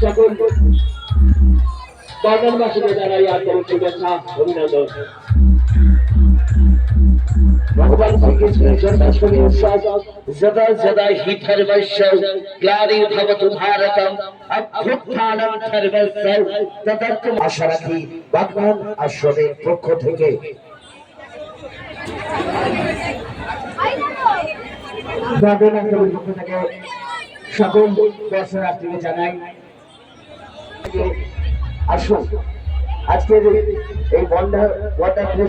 সকল বাংলাবাসীকে জানাই আন্তরিক শুভেচ্ছা অভিনন্দন। भगवान श्री कृष्ण जन्माष्टमी उत्सव सदा सदा ही धर्मस्य ग्लानिर्भवतु भारतम अभ्युत्थानं धर्मस्य तदर्थम आशा রাখি ভগবান আশ্রমের পক্ষ থেকে সকল দর্শনার্থীকে জানাই আসুন আজকের এই বন্যার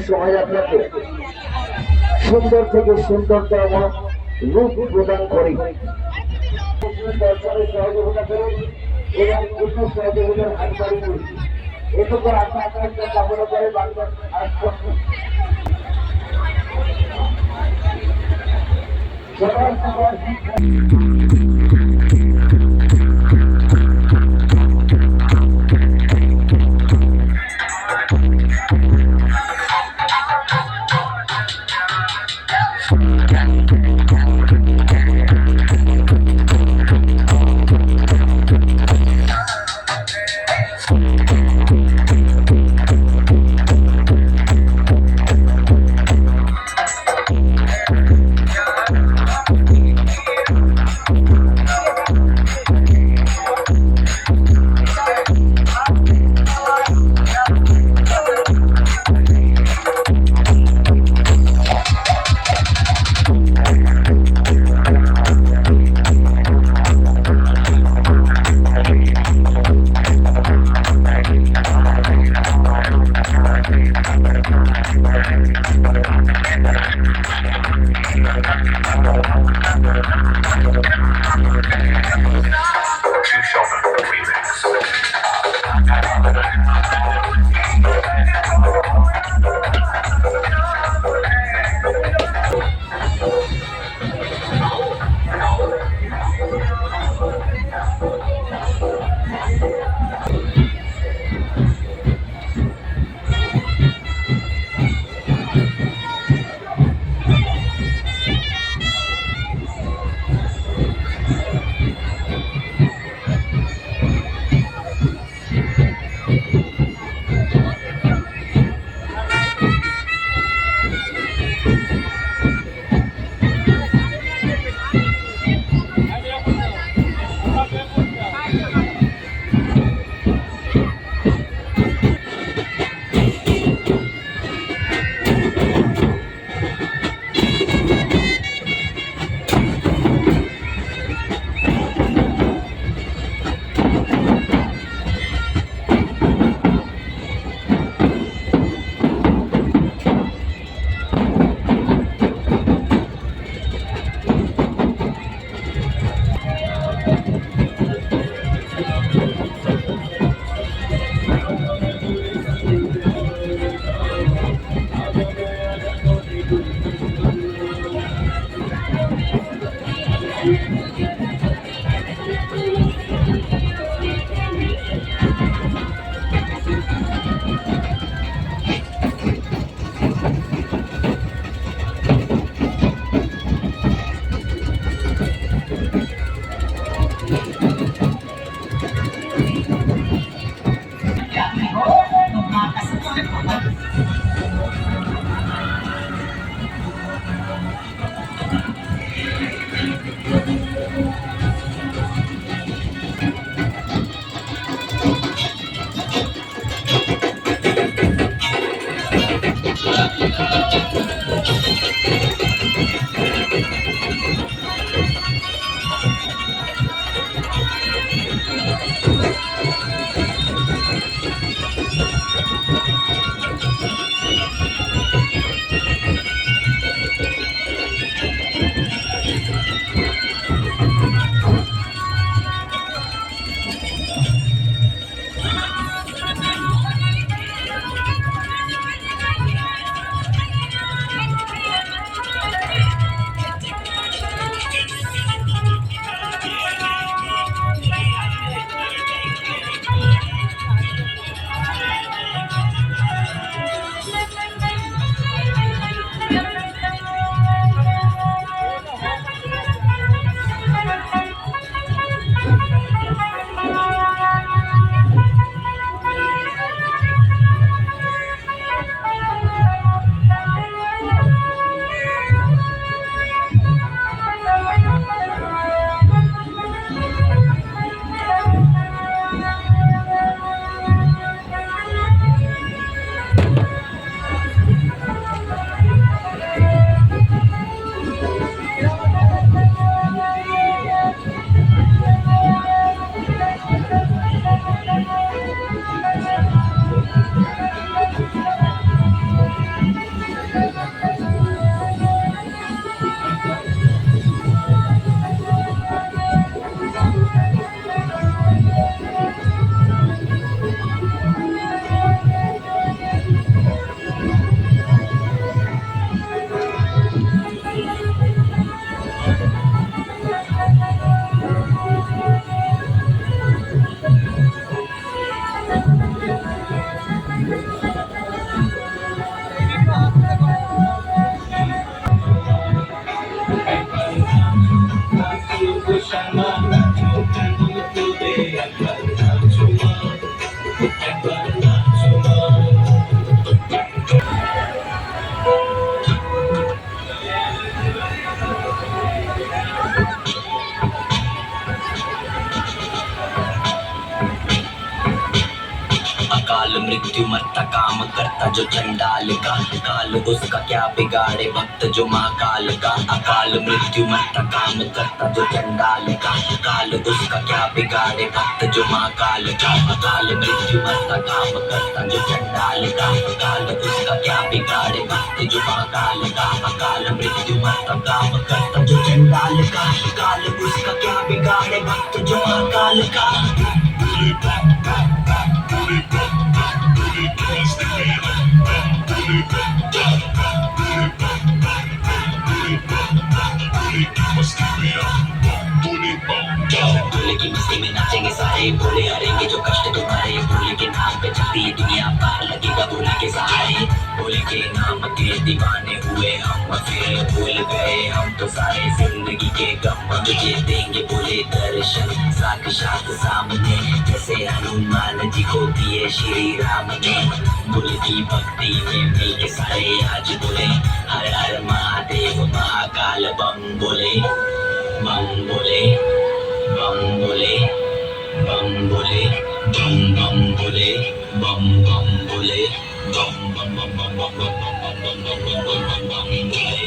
শোভাযাত্রাকে সুন্দর থেকে সুন্দরতম রূপ প্রদান করি সহযোগিতা করি এবং কিছু সহযোগিতার হাত বাড়ি করি এটুকু আশা আকাঙ্ক্ষা কামনা করে বাংলার मृत्यु मरता काम करता जो चंडाल का, काल उसका क्या बिगाड़े भक्त जो महाकाल का। अकाल मृत्यु मरता काम करता जो चंडाल का, काल उसका क्या बिगाड़े भक्त जो महाकाल का। अकाल मृत्यु मरता काम करता जो चंडाल का, काल उसका क्या बिगाड़े भक्त जो महाकाल का। अकाल मृत्यु मरता काम करता जो चंडाल का, काल उसका क्या बिगाड़े भक्त जो महाकाल का। भोले की मस्ती में नाचेंगे सारे, भोले हरेंगे जो कष्ट तुम्हारे। भोले के नाम पे चलती है दुनिया, पार लगेगा भोले के सहारे। भोले के नाम के दीवाने हुए हम, फिर भूल गए हम तो सारे जिंदगी के गम। तुझे देंगे भोले दर्शन साक्षात सामने, जैसे हनुमान जी को दिए श्री राम ने। भोले की भक्ति में मिल के सारे आज बोले, हर हर महादेव महाकाल बम बोले, बम बोले, बम बोले, बम बोले, बम बम बोले, बम बम बोले, बम बम बम बम बम बम बम बम बम बम बम बम बोले।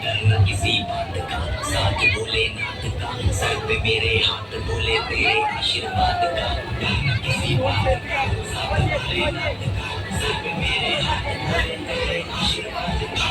डरना किसी बात का, साथ भोलेनाथ का, सर पे मेरे हाथ बोले तेरे आशीर्वाद का। डरना किसी बात का, साथ भोलेनाथ का, सर पे मेरे हाथ बोले तेरे आशीर्वाद का।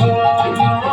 Oh